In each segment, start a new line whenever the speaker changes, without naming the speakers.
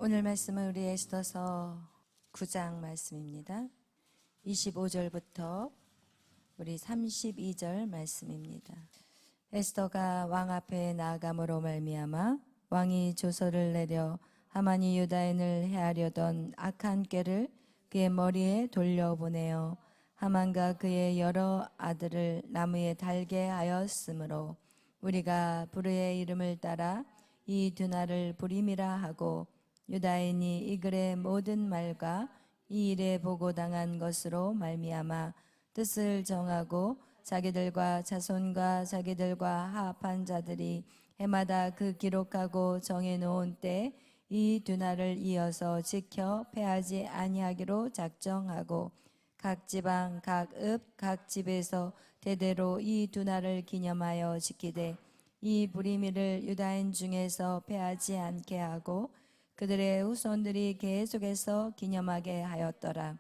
오늘 말씀은 우리 에스더서 9장 말씀입니다. 25절부터 우리 32절 말씀입니다. 에스더가 왕 앞에 나아감으로 말미암아 왕이 조서를 내려 하만이 유다인을 해하려던 악한 꾀를 그의 머리에 돌려보내어 하만과 그의 여러 아들을 나무에 달게 하였으므로 우리가 부르의 이름을 따라 이 두나를 부림이라 하고 유다인이 이 글의 모든 말과 이 일에 보고당한 것으로 말미암아 뜻을 정하고 자기들과 자손과 자기들과 합한 자들이 해마다 그 기록하고 정해놓은 때 이 두나를 이어서 지켜 패하지 아니하기로 작정하고 각 지방, 각 읍, 각 집에서 대대로 이 두나를 기념하여 지키되 이 부리미를 유다인 중에서 패하지 않게 하고 그들의 후손들이 계속해서 기념하게 하였더라.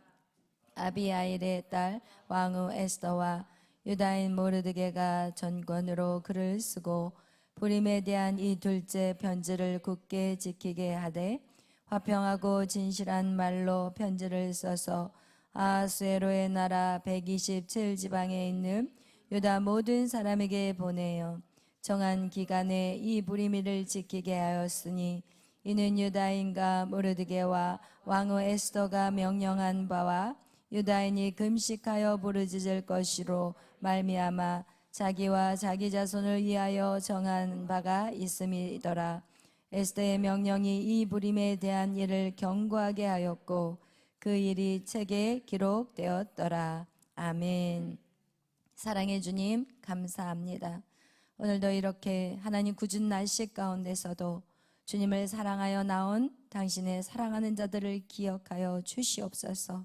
아비아일의 딸 왕후 에스더와 유다인 모르드게가 전권으로 글을 쓰고 부림에 대한 이 둘째 편지를 굳게 지키게 하되 화평하고 진실한 말로 편지를 써서 아하수에로의 나라 127지방에 있는 유다 모든 사람에게 보내어 정한 기간에 이 부리미를 지키게 하였으니 이는 유다인과 모르드게와 왕후 에스더가 명령한 바와 유다인이 금식하여 부르짖을 것이로 말미암아 자기와 자기 자손을 위하여 정한 바가 있음이더라. 에스더의 명령이 이 부림에 대한 일을 경고하게 하였고 그 일이 책에 기록되었더라. 아멘. 사랑해 주님 감사합니다. 오늘도 이렇게 하나님 굳은 날씨 가운데서도 주님을 사랑하여 나온 당신의 사랑하는 자들을 기억하여 주시옵소서.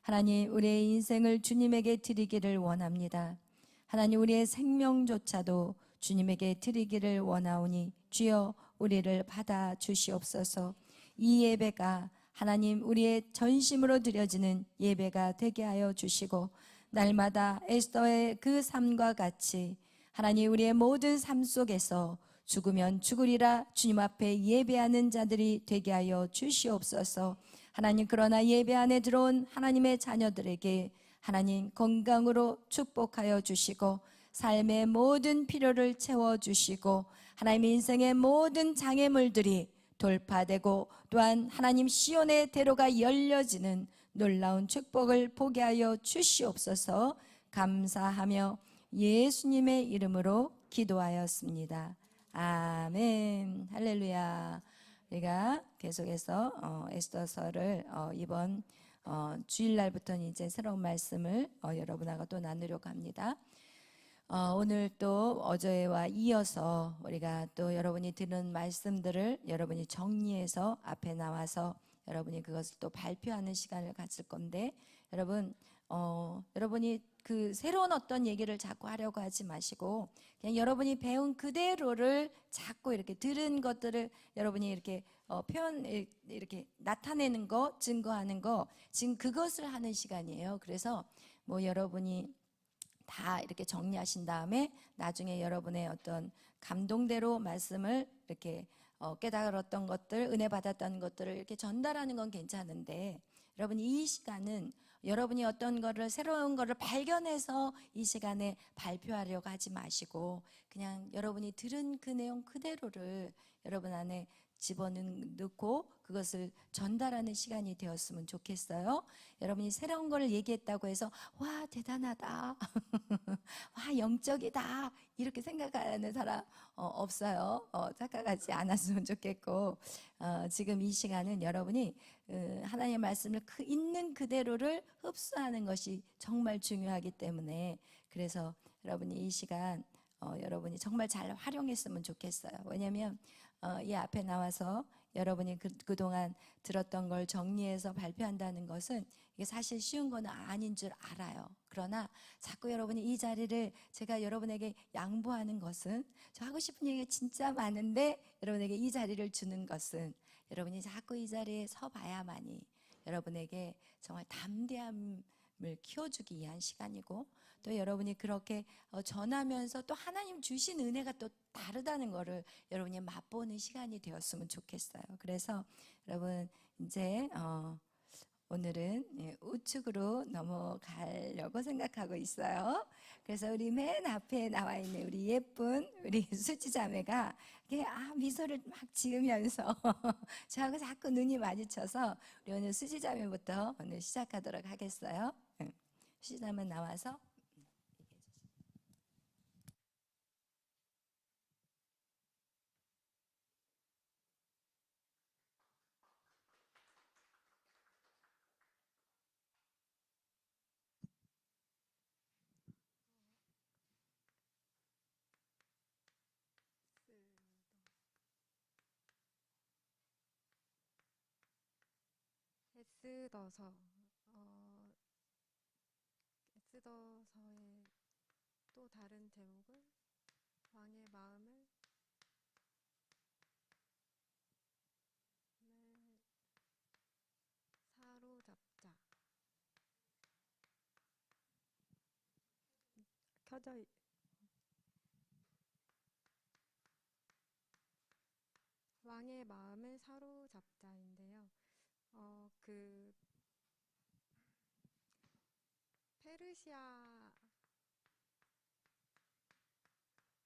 하나님, 우리의 인생을 주님에게 드리기를 원합니다. 하나님, 우리의 생명조차도 주님에게 드리기를 원하오니 주여 우리를 받아 주시옵소서. 이 예배가 하나님 우리의 전심으로 드려지는 예배가 되게 하여 주시고 날마다 에스더의 그 삶과 같이 하나님 우리의 모든 삶 속에서 죽으면 죽으리라 주님 앞에 예배하는 자들이 되게 하여 주시옵소서. 하나님, 그러나 예배 안에 들어온 하나님의 자녀들에게 하나님 건강으로 축복하여 주시고 삶의 모든 필요를 채워주시고 하나님 인생의 모든 장애물들이 돌파되고 또한 하나님 시온의 대로가 열려지는 놀라운 축복을 보게 하여 주시옵소서. 감사하며 예수님의 이름으로 기도하였습니다. 아멘. 할렐루야. 우리가 계속해서 에스더서를 이번 주일날부터는 이제 새로운 말씀을 여러분하고 또 나누려고 합니다. 오늘 또 어제와 이어서 우리가 또 여러분이 들은 말씀들을 여러분이 정리해서 앞에 나와서 여러분이 그것을 또 발표하는 시간을 가질 건데 여러분이 그 새로운 어떤 얘기를 자꾸 하려고 하지 마시고 그냥 여러분이 배운 그대로를 자꾸 이렇게 들은 것들을 여러분이 이렇게 이렇게 나타내는 거, 증거하는 거, 지금 그것을 하는 시간이에요. 그래서 뭐 여러분이 다 이렇게 정리하신 다음에 나중에 여러분의 어떤 감동대로 말씀을 이렇게 깨달았던 것들, 은혜 받았다는 것들을 이렇게 전달하는 건 괜찮은데 여러분 이 시간은 여러분이 어떤 거를 새로운 거를 발견해서 이 시간에 발표하려고 하지 마시고 그냥 여러분이 들은 그 내용 그대로를 여러분 안에 집어넣고 그것을 전달하는 시간이 되었으면 좋겠어요. 여러분이 새로운 걸 얘기했다고 해서 와 대단하다 와 영적이다 이렇게 생각하는 사람 없어요. 착각하지 않았으면 좋겠고 지금 이 시간은 여러분이 하나님의 말씀을 있는 그대로를 흡수하는 것이 정말 중요하기 때문에 그래서 여러분이 이 시간 여러분이 정말 잘 활용했으면 좋겠어요. 왜냐하면 이 앞에 나와서 여러분이 그동안 들었던 걸 정리해서 발표한다는 것은 이게 사실 쉬운 건 아닌 줄 알아요. 그러나 자꾸 여러분이 이 자리를 제가 여러분에게 양보하는 것은 저 하고 싶은 얘기가 진짜 많은데 여러분에게 이 자리를 주는 것은 여러분이 자꾸 이 자리에 서봐야만이 여러분에게 정말 담대함을 키워주기 위한 시간이고 또 여러분이 그렇게 전하면서 또 하나님 주신 은혜가 또 다르다는 거를 여러분이 맛보는 시간이 되었으면 좋겠어요. 그래서 여러분 이제 오늘은 우측으로 넘어가려고 생각하고 있어요. 그래서 우리 맨 앞에 나와 있는 우리 예쁜 우리 수지자매가 미소를 막 지으면서 저하고 자꾸 눈이 마주쳐서 우리 오늘 수지자매부터 오늘 시작하도록 하겠어요. 수지자매 나와서
에스더서 어, 에스더서의 또 다른 제목은 왕의 마음을 사로잡자. 켜져 있- 왕의 마음을 사로잡자인데요. 그 페르시아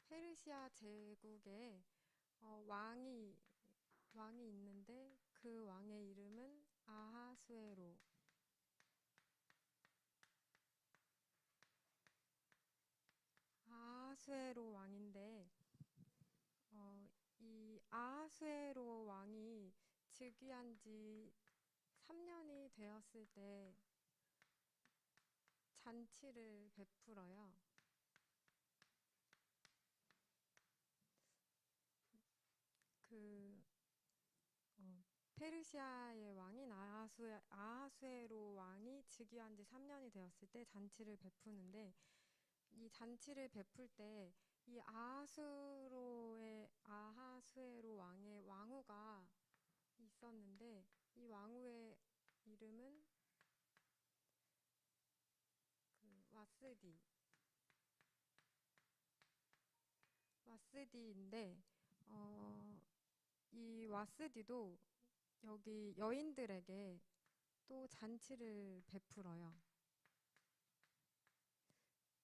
페르시아 제국에 왕이 있는데 그 왕의 이름은 아하수에로 왕인데 이 아하수에로 왕이 즉위한 지 3년이 되었을 때 잔치를 베풀어요. 그 페르시아의 왕인 아하수에로 왕이 즉위한 지 3년이 되었을 때 잔치를 베푸는데 이 잔치를 베풀 때 이 아하수에로 왕의 왕후가 있었는데 이 왕후의 이름은 그 와스디인데 이 와스디도 여기 여인들에게 또 잔치를 베풀어요.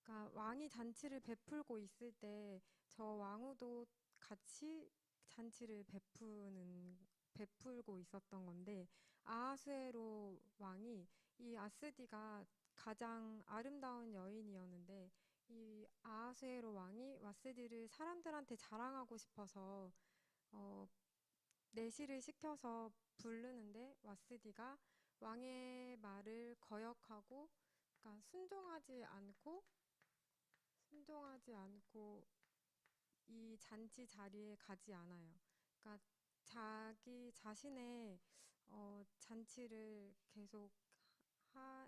그러니까 왕이 잔치를 베풀고 있을 때 저 왕후도 같이 잔치를 베풀고 있었던 건데 아하수에로 왕이 이 아스디가 가장 아름다운 여인이었는데 이 아하수에로 왕이 와스디를 사람들한테 자랑하고 싶어서 어, 내시를 시켜서 부르는데 와스디가 왕의 말을 거역하고 그러니까 순종하지 않고 이 잔치 자리에 가지 않아요. 그러니까 자기 자신의 잔치를 계속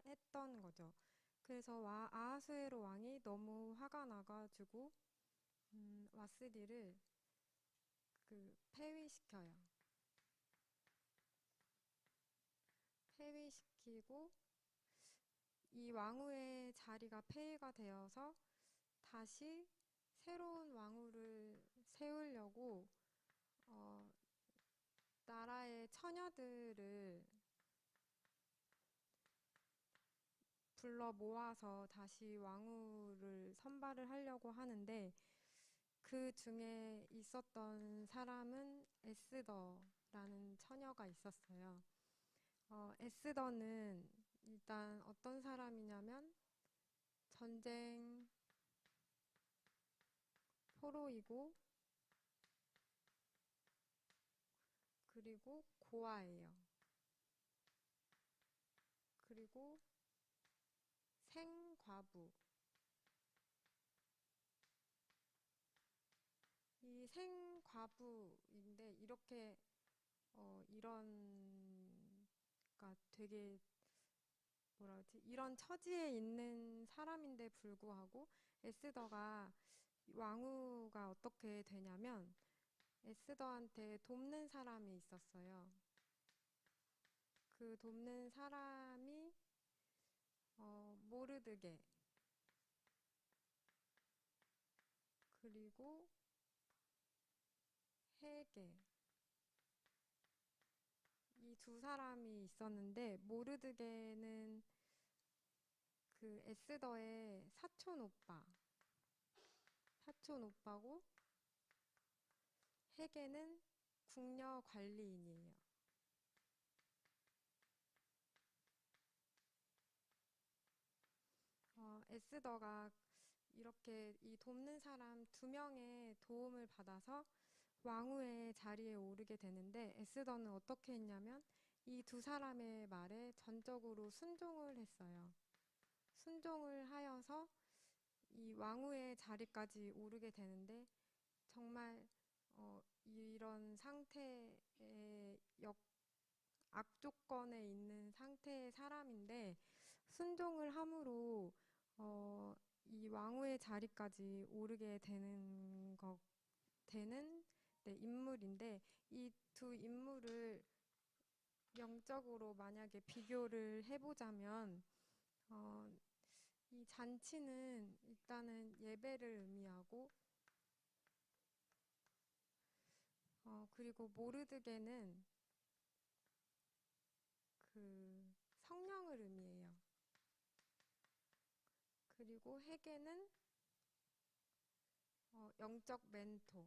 했던 거죠. 그래서 아하수에로 왕이 너무 화가 나가지고 와스디를 폐위시켜요. 폐위시키고 이 왕후의 자리가 폐위가 되어서 다시 새로운 왕후를 세우려고 어, 나라의 처녀들을 불러 모아서 다시 왕후를 선발을 하려고 하는데 그 중에 있었던 사람은 에스더라는 처녀가 있었어요. 에스더는 일단 어떤 사람이냐면 전쟁 포로이고 그리고 고아예요. 그리고 생과부. 이 생과부인데 이렇게 그러니까 되게 뭐라 그러지? 이런 처지에 있는 사람인데 불구하고 에스더가 왕후가 어떻게 되냐면 에스더한테 돕는 사람이 있었어요. 그 돕는 사람이 모르드게 그리고 헤게 이 두 사람이 있었는데 모르드게는 그 에스더의 사촌 오빠고 헤게는 궁녀 관리인이에요. 에스더가 이렇게 이 돕는 사람 두 명의 도움을 받아서 왕후의 자리에 오르게 되는데 에스더는 어떻게 했냐면 이 두 사람의 말에 전적으로 순종을 했어요. 순종을 하여서 이 왕후의 자리까지 오르게 되는데 정말 이런 상태의 악조건에 있는 상태의 사람인데 순종을 함으로 이 왕후의 자리까지 오르게 되는 네, 인물인데 이 두 인물을 영적으로 만약에 비교를 해보자면 어, 이 잔치는 일단은 예배를 의미하고 그리고 모르드게는 그 성령을 의미해요. 그리고 헤게는 영적 멘토,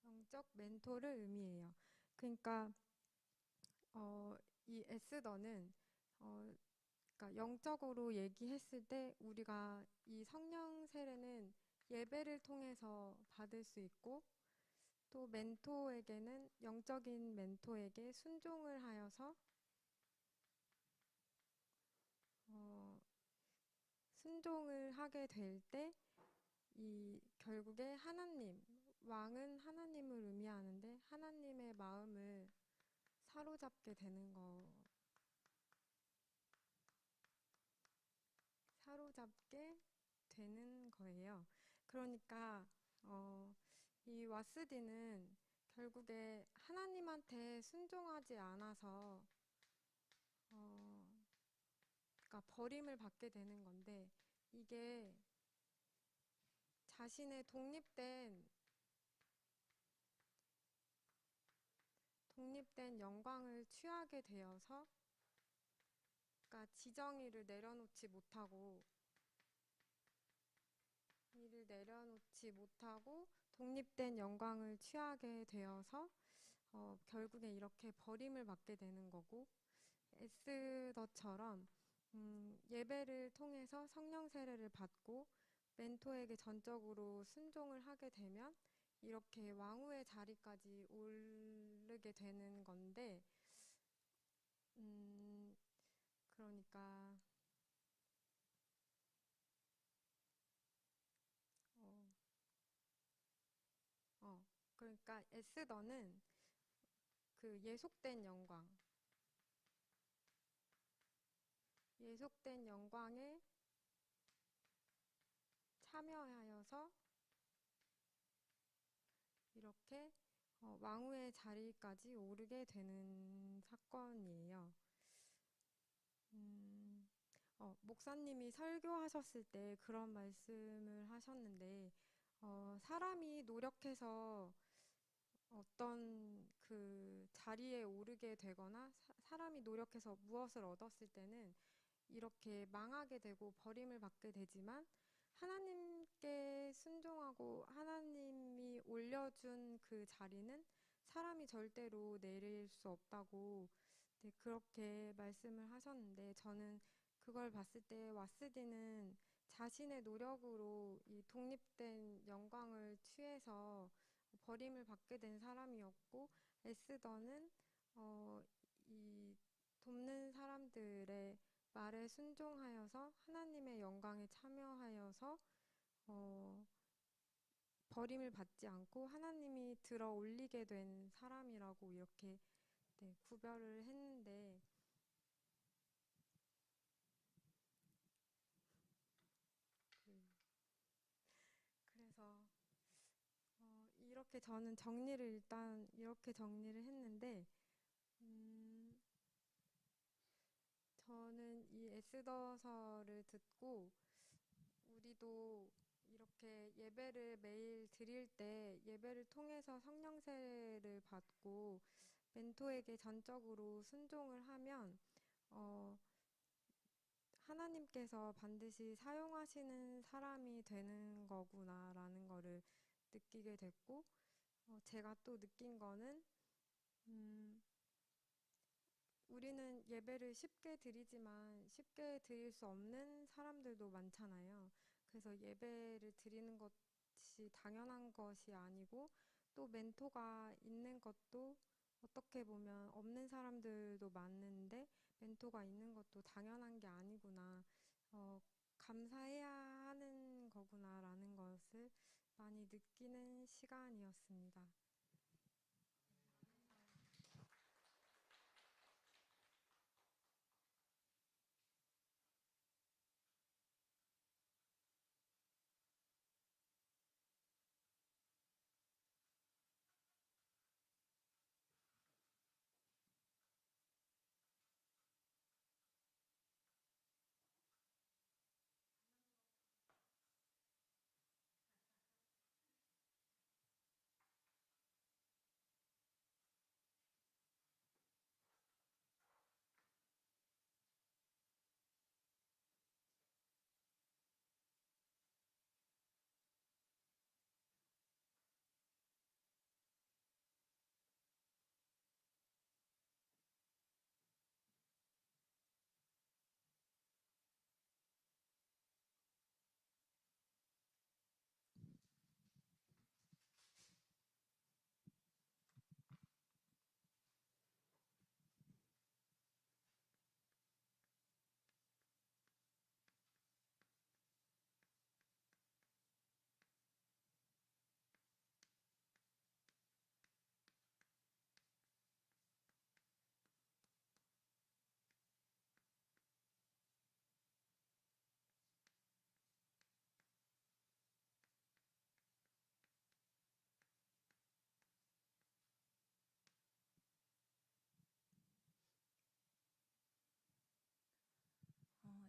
영적 멘토를 의미해요. 그러니까 이 에스더는 어, 그러니까 영적으로 얘기했을 때 우리가 이 성령 세례는 예배를 통해서 받을 수 있고 또 멘토에게는 영적인 멘토에게 순종을 하여서 어, 순종을 하게 될 때 이 결국에 하나님, 왕은 하나님을 의미하는데 하나님의 마음을 사로잡게 되는 사로잡게 되는 거예요. 그러니까 이 와스디는 결국에 하나님한테 순종하지 않아서 어, 그러니까 버림을 받게 되는 건데 이게 자신의 독립된 영광을 취하게 되어서 그러니까 지정의를 내려놓지 못하고 독립된 영광을 취하게 되어서 결국에 이렇게 버림을 받게 되는 거고 에스더처럼 예배를 통해서 성령 세례를 받고 멘토에게 전적으로 순종을 하게 되면 이렇게 왕후의 자리까지 오르게 되는 건데 음, 그러니까 어, 어, 그러니까 에스더는 그 예속된 영광에 참여하여서 이렇게 왕후의 자리까지 오르게 되는 사건이에요. 음, 목사님이 설교하셨을 때 그런 말씀을 하셨는데, 사람이 노력해서 어떤 그 자리에 오르게 되거나 사람이 노력해서 무엇을 얻었을 때는 이렇게 망하게 되고 버림을 받게 되지만 하나님께 순종하고 하나님이 올려준 그 자리는 사람이 절대로 내릴 수 없다고 네, 그렇게 말씀을 하셨는데 저는 그걸 봤을 때 와스디는 자신의 노력으로 이 독립된 영광을 취해서 버림을 받게 된 사람이었고 에스더는 어, 이 돕는 사람들의 말에 순종하여서 하나님의 영광에 참여하여서 어, 버림을 받지 않고 하나님이 들어 올리게 된 사람이라고 이렇게 네, 구별을 했는데 그, 그래서 이렇게 저는 일단 이렇게 정리를 했는데 음, 저는 이 에스더서를 듣고 우리도 이렇게 이렇게 예배를 매일 드릴 때 예배를 통해서 성령 세례를 받고 멘토에게 전적으로 순종을 하면 어, 하나님께서 반드시 사용하시는 사람이 되는 거구나라는 거를 느끼게 됐고 제가 또 느낀 거는 음, 우리는 예배를 쉽게 드리지만 쉽게 드릴 수 없는 사람들도 많잖아요. 그래서 예배를 드리는 것이 당연한 것이 아니고 또 멘토가 있는 것도 어떻게 보면 없는 사람들도 많은데 멘토가 있는 것도 당연한 게 아니구나. 어, 감사해야 하는 거구나라는 것을 많이 느끼는 시간이었습니다.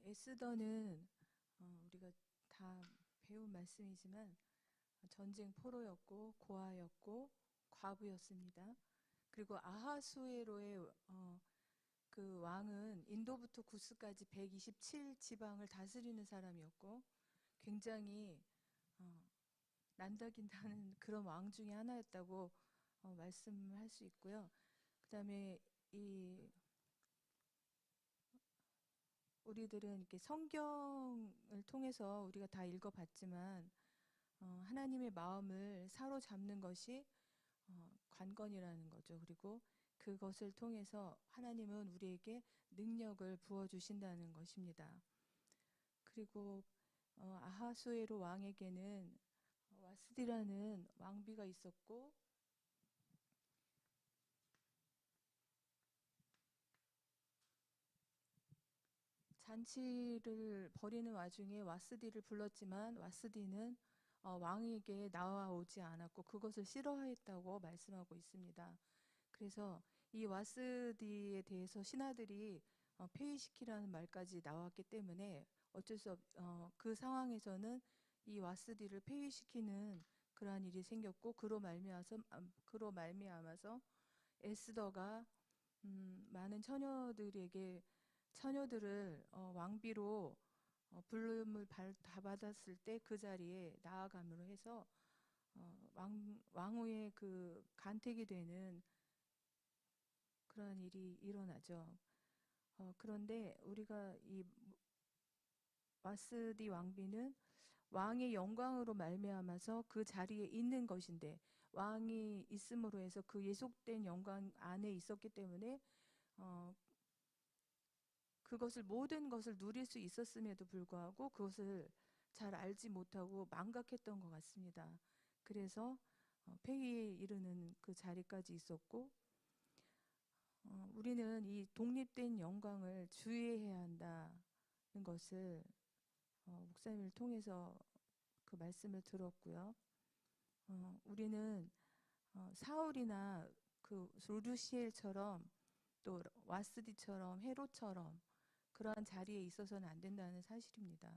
에스더는 우리가 다 배운 말씀이지만 전쟁 포로였고 고아였고 과부였습니다. 그리고 아하수에로의 그 왕은 인도부터 구스까지 127 지방을 다스리는 사람이었고 굉장히 어, 난다긴다는 그런 왕 중에 하나였다고 말씀할 수 있고요. 그다음에 이 우리들은 이렇게 성경을 통해서 우리가 다 읽어봤지만 하나님의 마음을 사로잡는 것이 관건이라는 거죠. 그리고 그것을 통해서 하나님은 우리에게 능력을 부어주신다는 것입니다. 그리고 아하수에로 왕에게는 와스디라는 왕비가 있었고 잔치를 벌이는 와중에 와스디를 불렀지만 와스디는 왕에게 나와오지 않았고 그것을 싫어했다고 말씀하고 있습니다. 그래서 이 와스디에 대해서 신하들이 폐위시키라는 말까지 나왔기 때문에 어쩔 수 그 상황에서는 이 와스디를 폐위시키는 그러한 일이 생겼고 그로 말미암아서 에스더가 많은 처녀들을 왕비로 부름을 다 받았을 때 그 자리에 나아감으로 해서 왕후의 그 간택이 되는 그런 일이 일어나죠. 그런데 우리가 이 와스디 왕비는 왕의 영광으로 말미암아서 그 자리에 있는 것인데 왕이 있음으로 해서 그 예속된 영광 안에 있었기 때문에 어, 그것을 모든 것을 누릴 수 있었음에도 불구하고 그것을 잘 알지 못하고 망각했던 것 같습니다. 그래서 폐위에 이르는 그 자리까지 있었고 우리는 이 독립된 영광을 주의해야 한다는 것을 목사님을 통해서 그 말씀을 들었고요. 우리는 사울이나 그 루시엘처럼 또 와스디처럼 헤롯처럼 그러한 자리에 있어서는 안 된다는 사실입니다.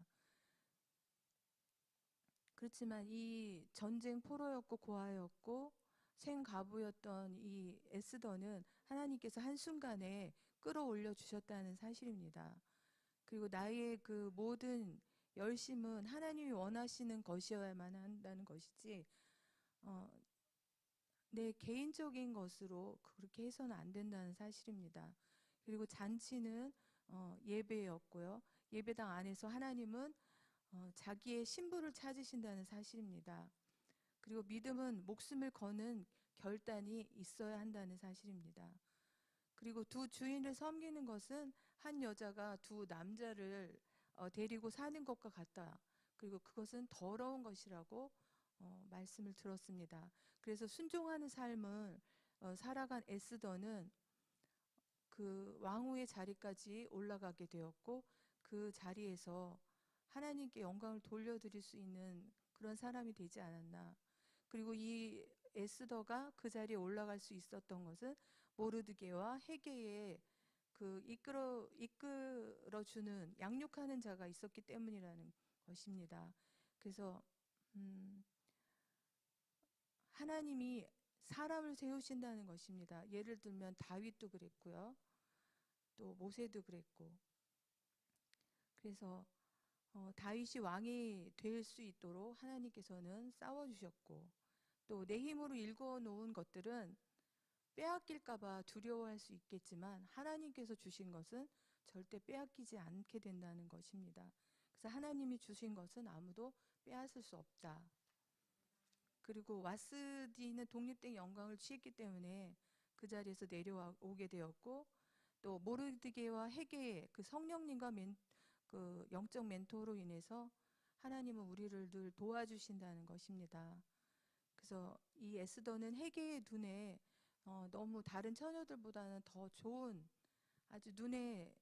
그렇지만 이 전쟁 포로였고 고아였고 생가부였던 이 에스더는 하나님께서 한순간에 끌어올려 주셨다는 사실입니다. 그리고 나의 그 모든 열심은 하나님이 원하시는 것이어야만 한다는 것이지 어, 내 개인적인 것으로 그렇게 해서는 안 된다는 사실입니다. 그리고 잔치는 예배였고요. 예배당 안에서 하나님은 자기의 신부를 찾으신다는 사실입니다. 그리고 믿음은 목숨을 거는 결단이 있어야 한다는 사실입니다. 그리고 두 주인을 섬기는 것은 한 여자가 두 남자를 데리고 사는 것과 같다. 그리고 그것은 더러운 것이라고 말씀을 들었습니다. 그래서 순종하는 삶을 살아간 에스더는 그 왕후의 자리까지 올라가게 되었고 그 자리에서 하나님께 영광을 돌려드릴 수 있는 그런 사람이 되지 않았나. 그리고 이 에스더가 그 자리에 올라갈 수 있었던 것은 모르드게와 헤게의 그 이끌어주는 양육하는 자가 있었기 때문이라는 것입니다. 그래서 하나님이 사람을 세우신다는 것입니다. 예를 들면 다윗도 그랬고요. 또 모세도 그랬고. 그래서 다윗이 왕이 될 수 있도록 하나님께서는 싸워주셨고 또 내 힘으로 일궈 놓은 것들은 빼앗길까봐 두려워할 수 있겠지만 하나님께서 주신 것은 절대 빼앗기지 않게 된다는 것입니다. 그래서 하나님이 주신 것은 아무도 빼앗을 수 없다. 그리고 와스디는 독립된 영광을 취했기 때문에 그 자리에서 내려오게 되었고 또 모르드게와 헤게의 그 성령님과 그 영적 멘토로 인해서 하나님은 우리를 늘 도와주신다는 것입니다. 그래서 이 에스더는 헤게의 눈에 너무 다른 처녀들보다는 더 좋은 아주 눈에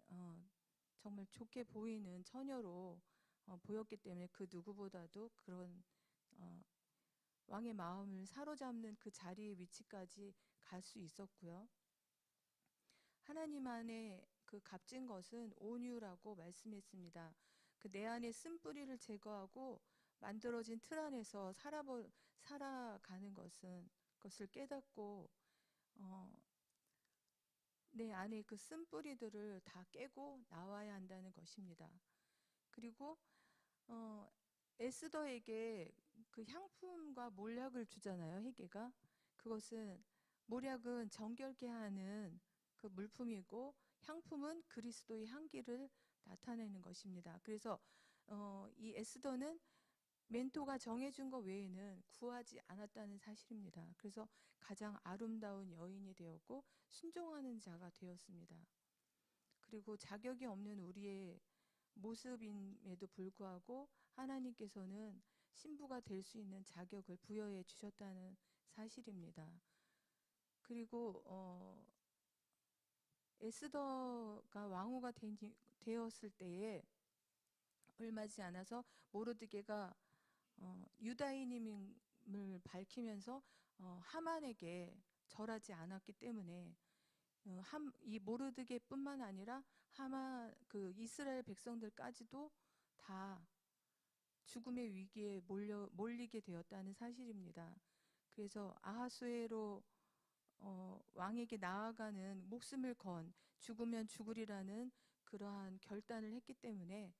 정말 좋게 보이는 처녀로 보였기 때문에 그 누구보다도 그런 왕의 마음을 사로잡는 그 자리의 위치까지 갈 수 있었고요. 하나님 안에 그 값진 것은 온유라고 말씀했습니다. 그 내 안에 쓴뿌리를 제거하고 만들어진 틀 안에서 살아가는 것을 깨닫고 내 안에 그 쓴뿌리들을 다 깨고 나와야 한다는 것입니다. 그리고 에스더에게 그 향품과 몰약을 주잖아요, 헤게가. 그것은 몰약은 정결케 하는 그 물품이고 향품은 그리스도의 향기를 나타내는 것입니다. 그래서 이 에스더는 멘토가 정해준 것 외에는 구하지 않았다는 사실입니다. 그래서 가장 아름다운 여인이 되었고 순종하는 자가 되었습니다. 그리고 자격이 없는 우리의 모습임에도 불구하고 하나님께서는 신부가 될 수 있는 자격을 부여해 주셨다는 사실입니다. 그리고 에스더가 왕후가 되었을 때에 얼마 지지 않아서 모르드게가 유다인임을 밝히면서 하만에게 절하지 않았기 때문에 이 모르드게뿐만 아니라 하만 그 이스라엘 백성들까지도 다 죽음의 위기에 몰리게 되었다는 사실입니다. 그래서 아하수에로 왕에게 나아가는 목숨을 건 죽으면 죽으리라는 그러한 결단을 했기 때문에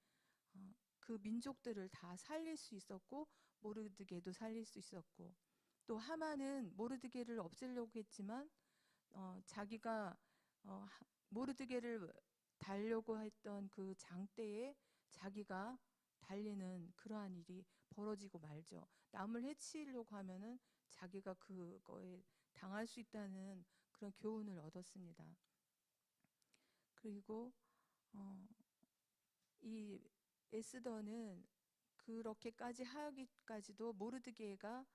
그 민족들을 다 살릴 수 있었고 모르드게도 살릴 수 있었고 또 하만은 모르드게를 없애려고 했지만 자기가 모르드게를 달려고 했던 그 장대에 자기가 달리는 그러한 일이 벌어지고 말죠. 남을 해치려고 하면은 자기가 그거에 당할 수 있다는 그런 교훈을 얻었습니다. 그리고 이 에스더는 그렇게까지 하기까지도 모르드게가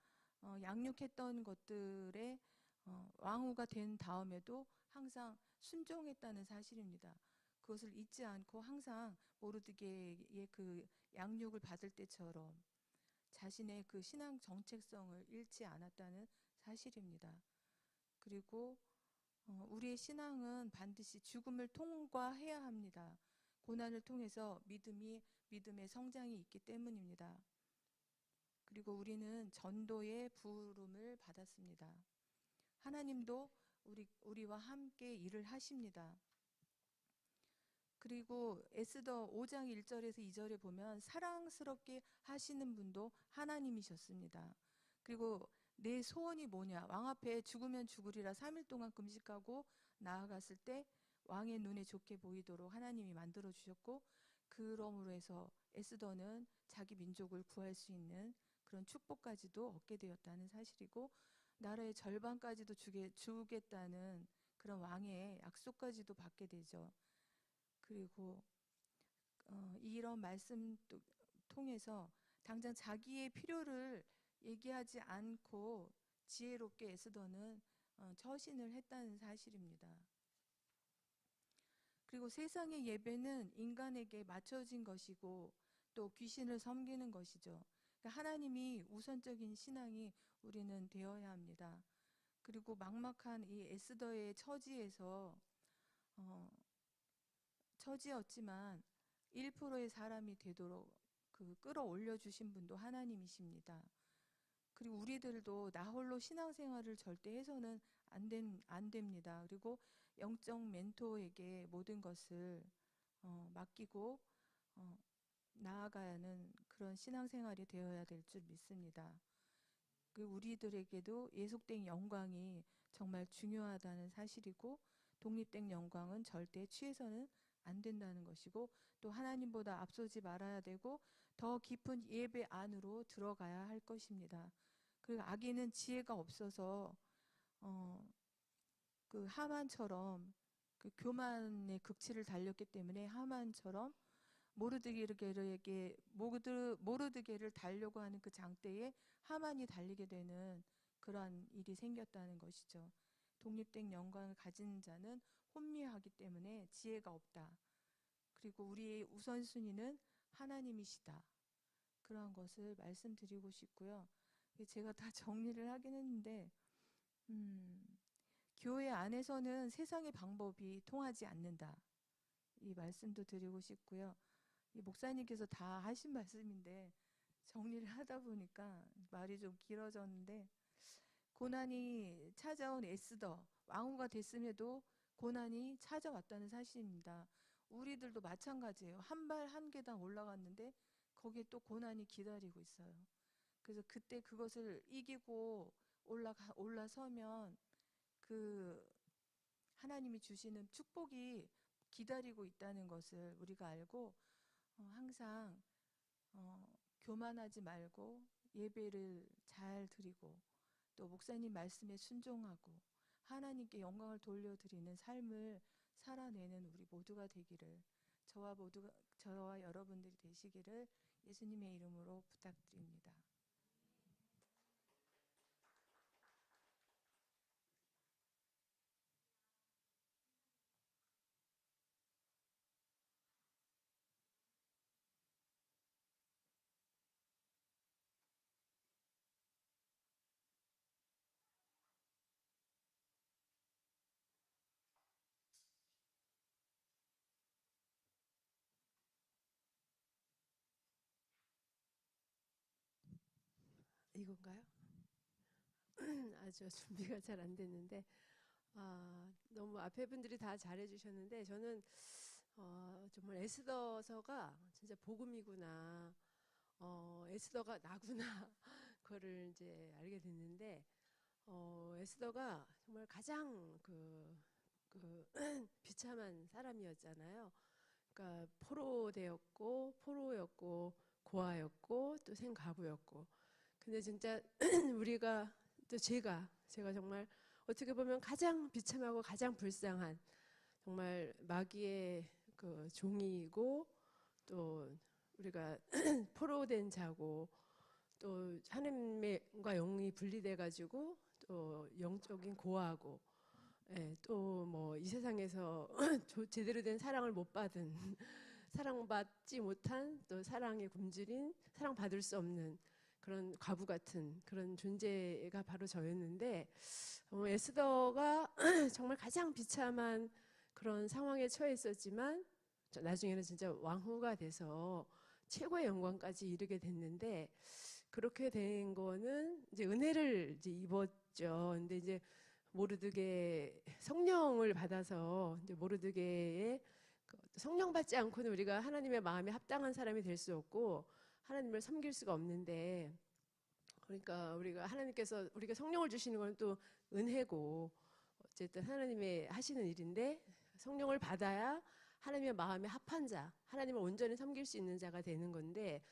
양육했던 것들에 왕후가 된 다음에도 항상 순종했다는 사실입니다. 그것을 잊지 않고 항상 모르드게의 그 양육을 받을 때처럼 자신의 그 신앙 정체성을 잃지 않았다는 사실입니다. 그리고 우리의 신앙은 반드시 죽음을 통과해야 합니다. 고난을 통해서 믿음의 성장이 있기 때문입니다. 그리고 우리는 전도의 부름을 받았습니다. 하나님도 우리와 함께 일을 하십니다. 그리고 에스더 5장 1절에서 2절에 보면 사랑스럽게 하시는 분도 하나님이셨습니다. 그리고 내 소원이 뭐냐? 왕 앞에 죽으면 죽으리라 3일 동안 금식하고 나아갔을 때 왕의 눈에 좋게 보이도록 하나님이 만들어 주셨고, 그러므로 해서 에스더는 자기 민족을 구할 수 있는 그런 축복까지도 얻게 되었다는 사실이고, 나라의 절반까지도 주겠다는 그런 왕의 약속까지도 받게 되죠. 그리고 이런 말씀 통해서 당장 자기의 필요를 얘기하지 않고 지혜롭게 에스더는 처신을 했다는 사실입니다. 그리고 세상의 예배는 인간에게 맞춰진 것이고 또 귀신을 섬기는 것이죠. 그러니까 하나님이 우선적인 신앙이 우리는 되어야 합니다. 그리고 막막한 이 에스더의 처지였지만 1%의 사람이 되도록 끌어올려 주신 분도 하나님이십니다. 그리고 우리들도 나 홀로 신앙생활을 절대 해서는 안 됩니다. 그리고 영적 멘토에게 모든 것을 맡기고 나아가야 하는 그런 신앙생활이 되어야 될 줄 믿습니다. 우리들에게도 예속된 영광이 정말 중요하다는 사실이고, 독립된 영광은 절대 취해서는 안 된다는 것이고, 또 하나님보다 앞서지 말아야 되고 더 깊은 예배 안으로 들어가야 할 것입니다. 그리고 악인은 지혜가 없어서 그 하만처럼 그 교만의 극치를 달렸기 때문에 하만처럼 모르드게를 달려고 하는 그 장대에 하만이 달리게 되는 그러한 일이 생겼다는 것이죠. 독립된 영광을 가진 자는 혼미하기 때문에 지혜가 없다. 그리고 우리의 우선순위는 하나님이시다. 그러한 것을 말씀드리고 싶고요. 제가 다 정리를 하긴 했는데 교회 안에서는 세상의 방법이 통하지 않는다. 이 말씀도 드리고 싶고요. 이 목사님께서 다 하신 말씀인데 정리를 하다 보니까 말이 좀 길어졌는데, 고난이 찾아온 에스더, 왕후가 됐음에도 고난이 찾아왔다는 사실입니다. 우리들도 마찬가지예요. 한 발 한 계단 올라갔는데 거기에 또 고난이 기다리고 있어요. 그래서 그때 그것을 이기고 올라서면 그 하나님이 주시는 축복이 기다리고 있다는 것을 우리가 알고 항상 교만하지 말고 예배를 잘 드리고 또 목사님 말씀에 순종하고 하나님께 영광을 돌려드리는 삶을 살아내는 우리 모두가 되기를, 저와 여러분들이 되시기를 예수님의 이름으로 부탁드립니다.
이건가요? 아주 준비가 잘 안 됐는데, 너무 앞에 분들이 다 잘해주셨는데, 저는 정말 에스더서가 진짜 복음이구나, 에스더가 나구나, 그거를 이제 알게 됐는데, 에스더가 정말 가장 비참한 사람이었잖아요. 그러니까 포로였고 고아였고 또 생가부였고. 근데 진짜 우리가 또 제가 정말 어떻게 보면 가장 비참하고 가장 불쌍한 정말 마귀의 그 종이고, 또 우리가 포로된 자고, 또 하나님과 영이 분리돼 가지고 또 영적인 고아고, 또 뭐 이 세상에서 제대로 된 사랑을 못 받은 사랑받지 못한, 또 사랑에 굶주린, 사랑받을 수 없는 그런 과부 같은 그런 존재가 바로 저였는데, 에스더가 정말 가장 비참한 그런 상황에 처해 있었지만 나중에는 진짜 왕후가 돼서 최고의 영광까지 이르게 됐는데, 그렇게 된 거는 이제 은혜를 이제 입었죠. 근데 이제 모르드게 성령을 받아서 이제 모르드게의 성령 받지 않고는 우리가 하나님의 마음에 합당한 사람이 될 수 없고 하나님을 섬길 수가 없는데, 그러니까 우리가 하나님께서 우리가 성령을 주시는 건 또 은혜고 어쨌든 하나님의 하시는 일인데, 성령을 받아야 하나님의 마음에 합한 자, 하나님을 온전히 섬길 수 있는 자가 되는 건데,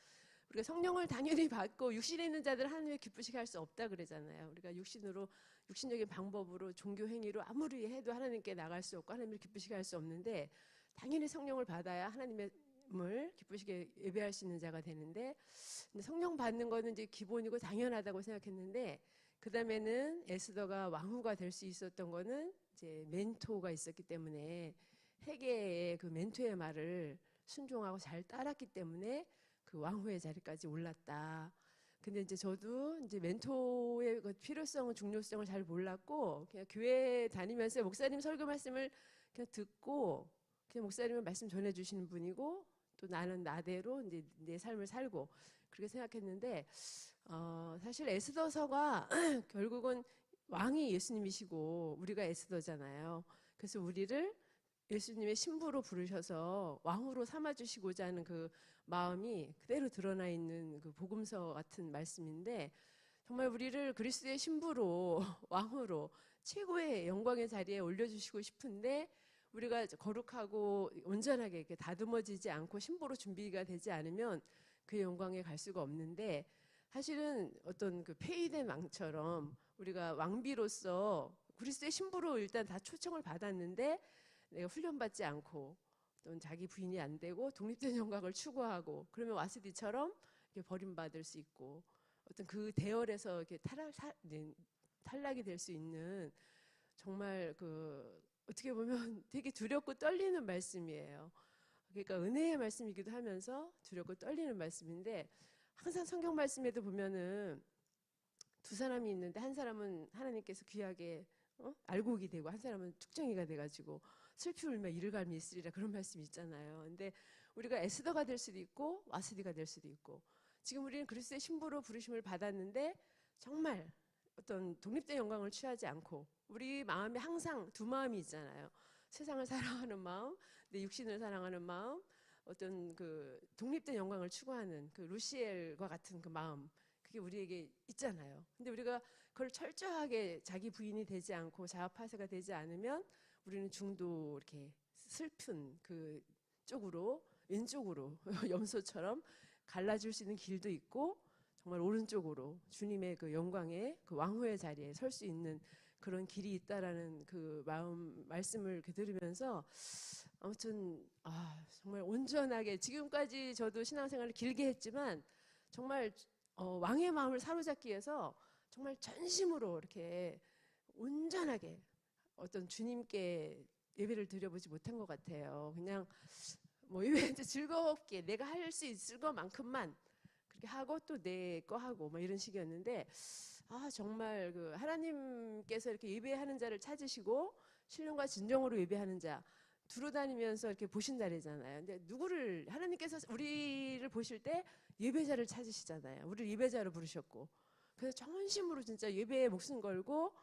우리가 성령을 당연히 받고 육신에 있는 자들은 하나님을 기쁘시게 할 수 없다 그러잖아요. 우리가 육신적인 방법으로 종교 행위로 아무리 해도 하나님께 나갈 수 없고 하나님을 기쁘시게 할 수 없는데, 당연히 성령을 받아야 하나님을 기쁘시게 예배할 수 있는 자가 되는데, 성령 받는 거는 이제 기본이고 당연하다고 생각했는데, 그 다음에는 에스더가 왕후가 될 수 있었던 거는 이제 멘토가 있었기 때문에, 헤게의 그 멘토의 말을 순종하고 잘 따랐기 때문에 그 왕후의 자리까지 올랐다. 근데 이제 저도 이제 멘토의 그 필요성은 중요성을 잘 몰랐고, 그냥 교회 다니면서 목사님 설교 말씀을 그냥 듣고, 그냥 목사님은 말씀 전해주시는 분이고, 또 나는 나대로 이제 내 삶을 살고 그렇게 생각했는데, 사실 에스더서가 결국은 왕이 예수님이시고 우리가 에스더잖아요. 그래서 우리를 예수님의 신부로 부르셔서 왕으로 삼아주시고자 하는 그 마음이 그대로 드러나 있는 그 복음서 같은 말씀인데, 정말 우리를 그리스도의 신부로 왕으로 최고의 영광의 자리에 올려주시고 싶은데, 우리가 거룩하고 온전하게 이렇게 다듬어지지 않고 신부로 준비가 되지 않으면 그 영광에 갈 수가 없는데, 사실은 어떤 그 폐위된 왕처럼 우리가 왕비로서 그리스도의 신부로 일단 다 초청을 받았는데, 내가 훈련받지 않고 또는 자기 부인이 안 되고 독립된 영광을 추구하고 그러면 와스디처럼 이렇게 버림받을 수 있고, 어떤 그 대열에서 이렇게 탈락이 될 수 있는, 정말 그 어떻게 보면 되게 두렵고 떨리는 말씀이에요. 그러니까 은혜의 말씀이기도 하면서 두렵고 떨리는 말씀인데, 항상 성경 말씀에도 보면은 두 사람이 있는데 한 사람은 하나님께서 귀하게 알곡이 되고 한 사람은 축정이가 돼가지고 슬피 울며 이를 갈미 있으리라, 그런 말씀이 있잖아요. 근데 우리가 에스더가 될 수도 있고 와스디가 될 수도 있고, 지금 우리는 그리스도의 신부로 부르심을 받았는데 정말 어떤 독립된 영광을 취하지 않고, 우리 마음에 항상 두 마음이 있잖아요. 세상을 사랑하는 마음, 내 육신을 사랑하는 마음, 어떤 그 독립된 영광을 추구하는 그 루시엘과 같은 그 마음, 그게 우리에게 있잖아요. 근데 우리가 그걸 철저하게 자기 부인이 되지 않고 자아파세가 되지 않으면 우리는 중도 이렇게 슬픈 그 쪽으로, 왼쪽으로 염소처럼 갈라질 수 있는 길도 있고, 정말 오른쪽으로 주님의 그 영광의 그 왕후의 자리에 설 수 있는 그런 길이 있다라는 그 말씀을 이렇게 들으면서 아무튼 정말 온전하게, 지금까지 저도 신앙생활을 길게 했지만 정말 왕의 마음을 사로잡기 위해서 정말 전심으로 이렇게 온전하게 어떤 주님께 예배를 드려보지 못한 것 같아요. 그냥 뭐 예배한테 즐겁게 내가 할 수 있을 것만큼만 그렇게 하고 또 내 거 하고 뭐 이런 식이었는데, 정말 그 하나님께서 이렇게 예배하는 자를 찾으시고 신령과 진정으로 예배하는 자 두루 다니면서 이렇게 보신다래잖아요. 근데 누구를, 하나님께서 우리를 보실 때 예배자를 찾으시잖아요. 우리를 예배자로 부르셨고, 그래서 전심으로 진짜 예배에 목숨 걸고,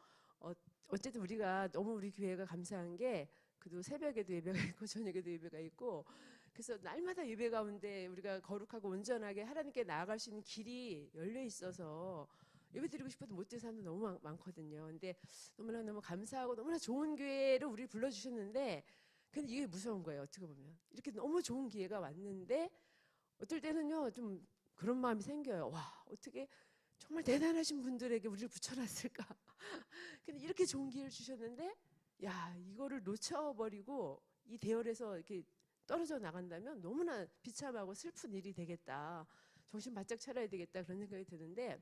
어쨌든 우리가 너무 우리 교회가 감사한 게, 그래도 새벽에도 예배가 있고 저녁에도 예배가 있고, 그래서 날마다 예배 가운데 우리가 거룩하고 온전하게 하나님께 나아갈 수 있는 길이 열려 있어서 예배 드리고 싶어도 못 드는 사람도 너무 많거든요. 근데 너무나 감사하고 너무나 좋은 기회를 우리 불러주셨는데, 근데 이게 무서운 거예요. 어떻게 보면 이렇게 너무 좋은 기회가 왔는데 어떨 때는요 좀 그런 마음이 생겨요. 와, 어떻게 정말 대단하신 분들에게 우리를 붙여놨을까. 근데 이렇게 좋은 기회를 주셨는데, 야, 이거를 놓쳐버리고 이 대열에서 이렇게 떨어져 나간다면 너무나 비참하고 슬픈 일이 되겠다. 정신 바짝 차려야 되겠다, 그런 생각이 드는데,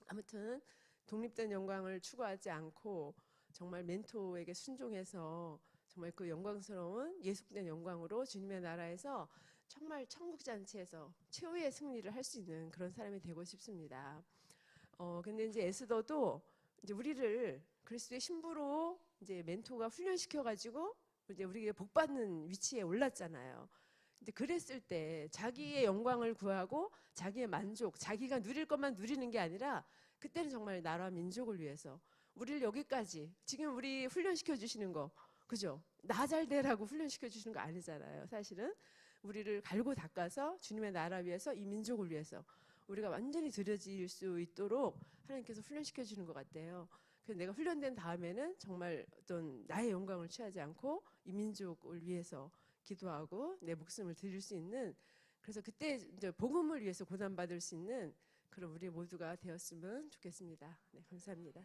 아무튼 독립된 영광을 추구하지 않고 정말 멘토에게 순종해서 정말 그 영광스러운 예속된 영광으로 주님의 나라에서 정말 천국잔치에서 최후의 승리를 할 수 있는 그런 사람이 되고 싶습니다. 근데 이제 에스더도 이제 우리를 그리스도의 신부로 이제 멘토가 훈련시켜가지고 이제 우리가 복 받는 위치에 올랐잖아요. 이제 그랬을 때 자기의 영광을 구하고 자기의 만족, 자기가 누릴 것만 누리는 게 아니라 그때는 정말 나라와 민족을 위해서 우리를 여기까지 지금 우리 훈련시켜 주시는 거, 그죠? 나 잘 되라고 훈련시켜 주시는 거 아니잖아요. 사실은 우리를 갈고 닦아서 주님의 나라 위해서, 이 민족을 위해서 우리가 완전히 드려질 수 있도록 하나님께서 훈련시켜 주는 것 같아요. 그래서 내가 훈련된 다음에는 정말 어떤 나의 영광을 취하지 않고 이 민족을 위해서 기도하고 내 목숨을 드릴 수 있는, 그래서 그때 이제 복음을 위해서 고난받을 수 있는 그런 우리 모두가 되었으면 좋겠습니다. 네, 감사합니다.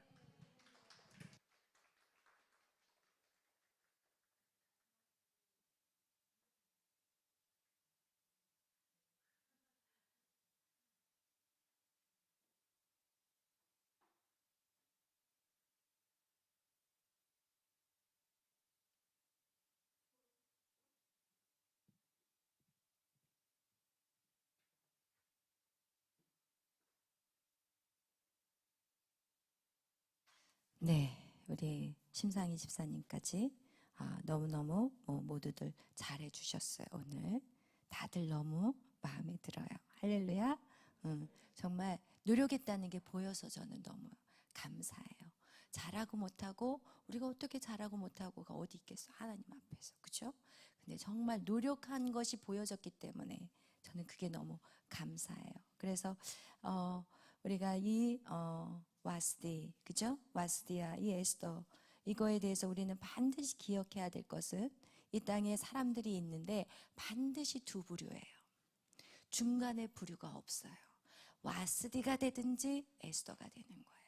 네, 우리 심상희 집사님까지 너무너무 모두들 잘해 주셨어요. 오늘 다들 너무 마음에 들어요. 할렐루야. 정말 노력했다는 게 보여서 저는 너무 감사해요. 잘하고 못하고, 우리가 어떻게 잘하고 못하고가 어디 있겠어, 하나님 앞에서. 그죠? 근데 정말 노력한 것이 보여졌기 때문에 저는 그게 너무 감사해요. 그래서 우리가 이 와스디, 그죠? 와스디야, 이 에스더, 이거에 대해서 우리는 반드시 기억해야 될 것은, 이 땅에 사람들이 있는데 반드시 두 부류예요. 중간에 부류가 없어요. 와스디가 되든지 에스더가 되는 거예요.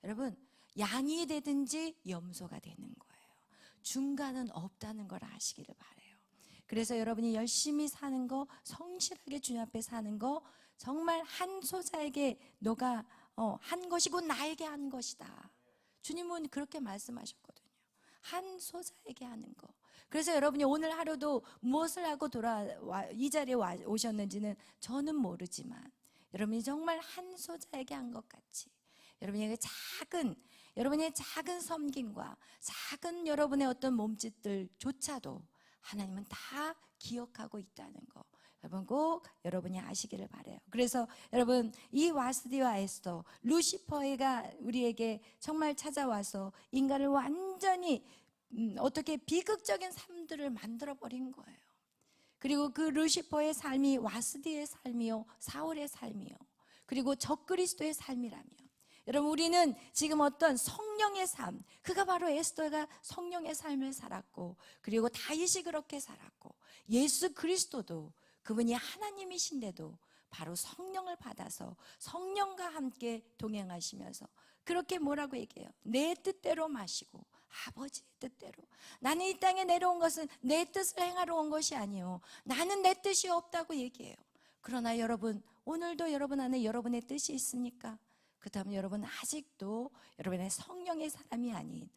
여러분, 양이 되든지 염소가 되는 거예요. 중간은 없다는 걸 아시기를 바라요. 그래서 여러분이 열심히 사는 거, 성실하게 주님 앞에 사는 거, 정말 한 소자에게 너가 한 것이고 나에게 한 것이다. 주님은 그렇게 말씀하셨거든요. 한 소자에게 하는 거. 그래서 여러분이 오늘 하루도 무엇을 하고 이 자리에 오셨는지는 저는 모르지만, 여러분이 정말 한 소자에게 한 것 같이 여러분의 작은 섬김과 작은 여러분의 어떤 몸짓들조차도 하나님은 다 기억하고 있다는 거, 여러분 꼭 여러분이 아시기를 바라요. 그래서 여러분, 이 와스디와 에스더, 루시퍼가 우리에게 정말 찾아와서 인간을 완전히 어떻게 비극적인 삶들을 만들어 버린 거예요. 그리고 그 루시퍼의 삶이 와스디의 삶이요, 사울의 삶이요, 그리고 적그리스도의 삶이라면, 여러분 우리는 지금 어떤 성령의 삶, 그가 바로 에스더가 성령의 삶을 살았고, 그리고 다윗이 그렇게 살았고, 예수 그리스도도 그분이 하나님이신데도 바로 성령을 받아서 성령과 함께 동행하시면서 그렇게 뭐라고 얘기해요? 내 뜻대로 마시고 아버지의 뜻대로. 나는 이 땅에 내려온 것은 내 뜻을 행하러 온 것이 아니요, 나는 내 뜻이 없다고 얘기해요. 그러나 여러분, 오늘도 여러분 안에 여러분의 뜻이 있습니까? 그렇다면 여러분 아직도 여러분의 성령의 사람이 아닌,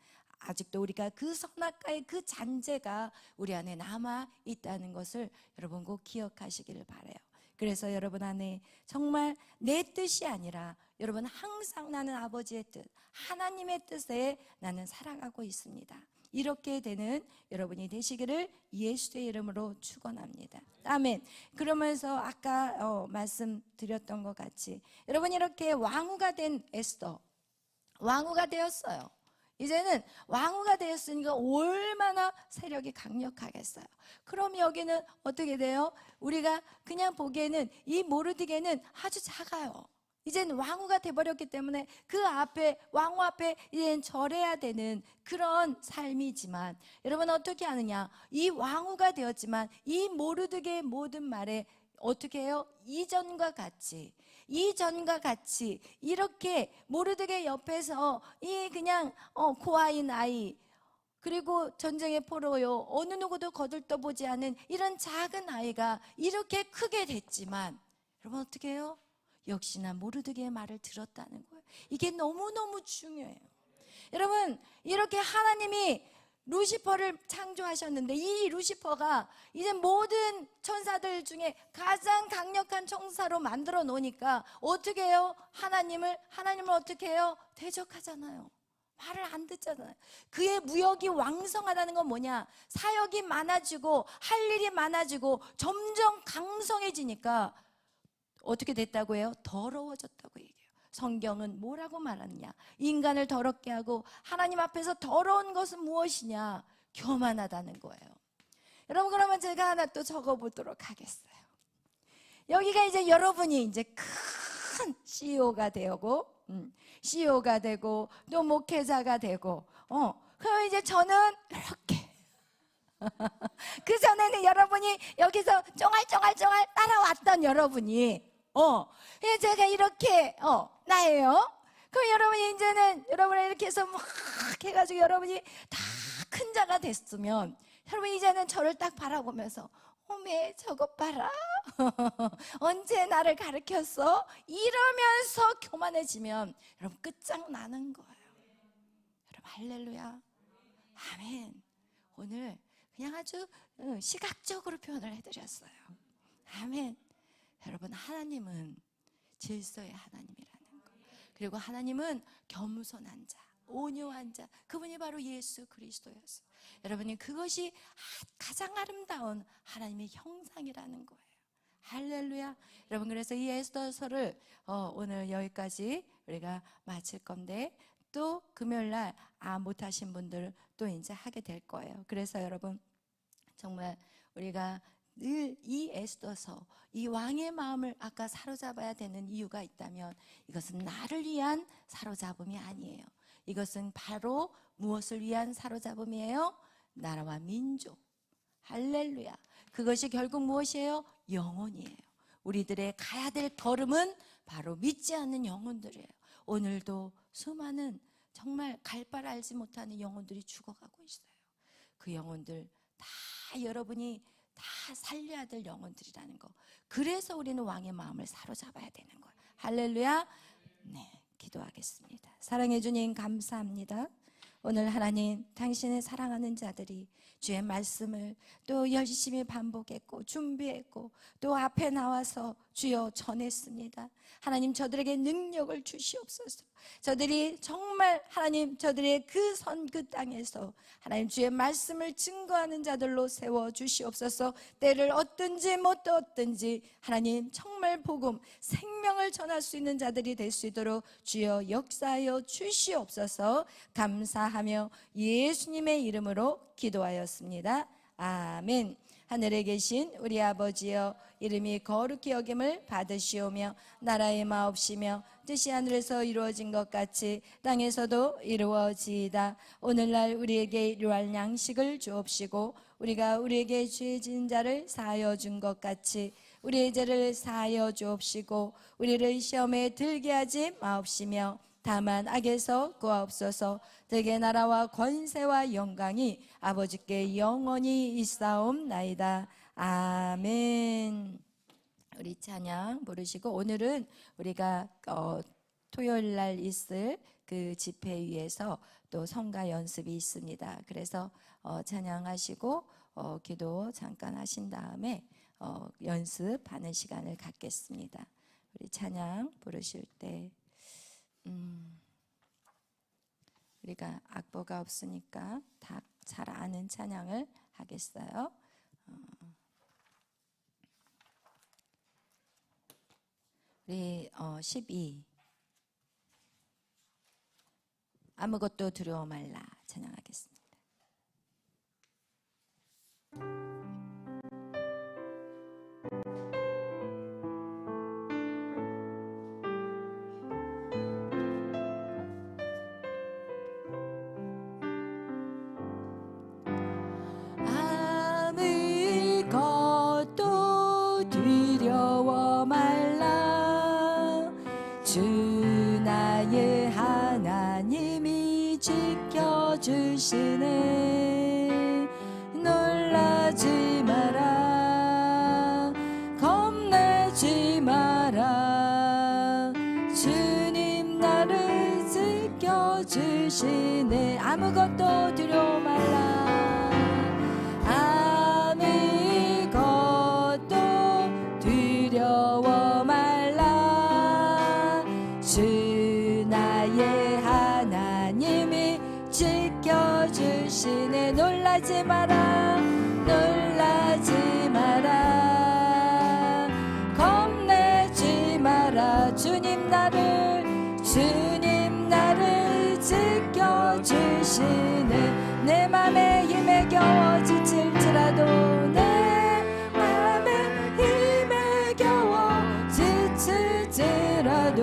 아직도 우리가 그 선악과의 그 잔재가 우리 안에 남아 있다는 것을 여러분 꼭 기억하시기를 바라요. 그래서 여러분 안에 정말 내 뜻이 아니라 여러분 항상 나는 아버지의 뜻, 하나님의 뜻에 나는 살아가고 있습니다. 이렇게 되는 여러분이 되시기를 예수의 이름으로 축원합니다. 아멘. 그러면서 아까 말씀드렸던 것 같이 여러분 이렇게 왕후가 된 에스더, 왕후가 되었어요. 이제는 왕후가 되었으니까 얼마나 세력이 강력하겠어요. 그럼 여기는 어떻게 돼요? 우리가 그냥 보기에는 이 모르드게는 아주 작아요. 이제는 왕후가 돼버렸기 때문에 그 앞에, 왕후 앞에 이제는 절해야 되는 그런 삶이지만, 여러분 어떻게 하느냐? 이 왕후가 되었지만 이 모르드게의 모든 말에 어떻게 해요? 이전과 같이 이렇게 모르드게 옆에서 이 그냥 고아인 아이, 그리고 전쟁의 포로요, 어느 누구도 거들떠보지 않은 이런 작은 아이가 이렇게 크게 됐지만, 여러분 어떻게 해요? 역시나 모르드게의 말을 들었다는 거예요. 이게 너무너무 중요해요. 여러분 이렇게 하나님이 루시퍼를 창조하셨는데, 이 루시퍼가 이제 모든 천사들 중에 가장 강력한 천사로 만들어 놓으니까 어떻게 해요? 하나님을 어떻게 해요? 대적하잖아요. 말을 안 듣잖아요. 그의 무역이 왕성하다는 건 뭐냐? 사역이 많아지고 할 일이 많아지고 점점 강성해지니까 어떻게 됐다고 해요? 더러워졌다고 얘기해요. 성경은 뭐라고 말하느냐? 인간을 더럽게 하고 하나님 앞에서 더러운 것은 무엇이냐? 교만하다는 거예요. 여러분, 그러면 제가 하나 또 적어보도록 하겠어요. 여기가 이제 여러분이 이제 큰 CEO가 되고 CEO가 되고 또 목회자가 되고 그럼 이제 저는 이렇게 그 전에는 여러분이 여기서 쫑알쫑알쫑알 따라왔던 여러분이 제가 이렇게 나예요. 그럼 여러분이 이제는 여러분을 이렇게 해서 막 해가지고 여러분이 다 큰 자가 됐으면 여러분 이제는 저를 딱 바라보면서 어메 저것 봐라 언제 나를 가르쳤어? 이러면서 교만해지면 여러분 끝장나는 거예요. 여러분 할렐루야 아멘. 오늘 그냥 아주 시각적으로 표현을 해드렸어요. 아멘. 여러분 하나님은 질서의 하나님이라는 거, 그리고 하나님은 겸손한 자, 온유한 자, 그분이 바로 예수 그리스도였어요. 여러분이 그것이 가장 아름다운 하나님의 형상이라는 거예요. 할렐루야. 여러분 그래서 이 에스더서를 오늘 여기까지 우리가 마칠 건데 또 금요일날 못하신 분들 또 이제 하게 될 거예요. 그래서 여러분 정말 우리가 늘 이 에스더서, 이 왕의 마음을 아까 사로잡아야 되는 이유가 있다면 이것은 나를 위한 사로잡음이 아니에요. 이것은 바로 무엇을 위한 사로잡음이에요? 나라와 민족. 할렐루야. 그것이 결국 무엇이에요? 영혼이에요. 우리들의 가야 될 걸음은 바로 믿지 않는 영혼들이에요. 오늘도 수많은 정말 갈 바를 알지 못하는 영혼들이 죽어가고 있어요. 그 영혼들 다 여러분이 다 살려야 될 영혼들이라는 거. 그래서 우리는 왕의 마음을 사로잡아야 되는 거예요. 할렐루야. 네, 기도하겠습니다. 사랑해 주님 감사합니다. 오늘 하나님 당신의 사랑하는 자들이 주의 말씀을 또 열심히 반복했고 준비했고 또 앞에 나와서 주여 전했습니다. 하나님 저들에게 능력을 주시옵소서. 저들이 정말 하나님 저들의 그 땅에서 하나님 주의 말씀을 증거하는 자들로 세워주시옵소서. 때를 얻든지 못 얻든지 하나님 정말 복음 생명을 전할 수 있는 자들이 될 수 있도록 주여 역사하여 주시옵소서. 감사하며 예수님의 이름으로 기도하였습니다. 아멘. 하늘에 계신 우리 아버지여 이름이 거룩히 여김을 받으시오며 나라의 마옵시며 뜻이 하늘에서 이루어진 것 같이 땅에서도 이루어지이다. 오늘날 우리에게 일용할 양식을 주옵시고 우리가 우리에게 죄 지은 자를 사하여 준 것 같이 우리의 죄를 사하여 주옵시고 우리를 시험에 들게 하지 마옵시며 다만 악에서 구하옵소서. 대개 나라와 권세와 영광이 아버지께 영원히 있사옵나이다. 아멘. 우리 찬양 부르시고 오늘은 우리가 토요일 날 있을 그 집회 위에서 또 성가 연습이 있습니다. 그래서 찬양하시고 기도 잠깐 하신 다음에 연습하는 시간을 갖겠습니다. 우리 찬양 부르실 때 우리가 악보가 없으니까 다 잘 아는 찬양을 하겠어요. 우리 12 아무것도 두려워 말라 찬양하겠습니다. 아무것도 두려워 말라 주 나의 하나님이 지켜주시네. 놀라지 마라 겁내지 마라 주님 나를 지켜주시네. 아무것도 두려워 말라 아무것도 두려워 말라 주 나의 하나님이 놀라지 마라 놀라지 마라 겁내지 마라 주님 나를 지켜주시네 내 맘에 힘에 겨워 지칠지라도 내 맘에 힘에 겨워 지칠지라도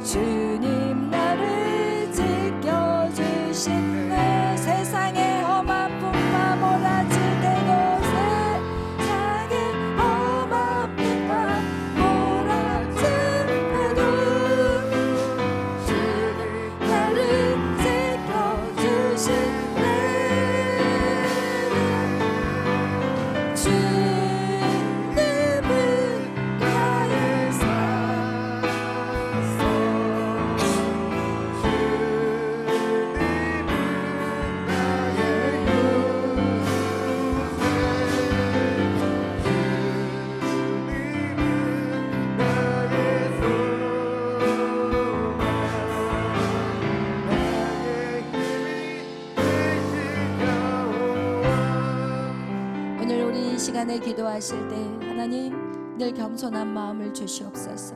주님 나를 지켜주시네 세상의 험한 풍파 몰아칠 때도 세상의 험한 풍파 몰아칠 때도 주님 나를 지켜주시네 주님은 나의 오늘 우리 이 시간에 기도하실 때 하나님 늘 겸손한 마음을 주시옵소서.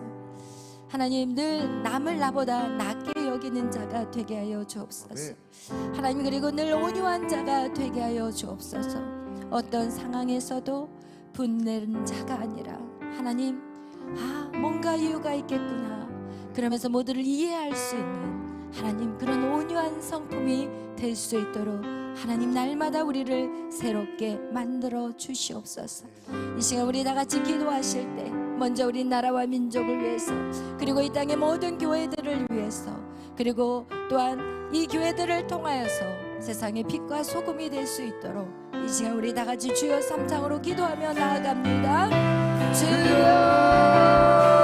하나님 늘 남을 나보다 낮게 여기는 자가 되게 하여 주옵소서. 하나님 그리고 늘 온유한 자가 되게 하여 주옵소서. 어떤 상황에서도 분내는 자가 아니라 하나님 뭔가 이유가 있겠구나 그러면서 모두를 이해할 수 있는 하나님 그런 온유한 성품이 될 수 있도록 하나님 날마다 우리를 새롭게 만들어 주시옵소서. 이 시간 우리 다 같이 기도하실 때 먼저 우리 나라와 민족을 위해서 그리고 이 땅의 모든 교회들을 위해서 그리고 또한 이 교회들을 통하여서 세상의 빛과 소금이 될 수 있도록 이 시간 우리 다 같이 주여 삼창으로 기도하며 나아갑니다. 주여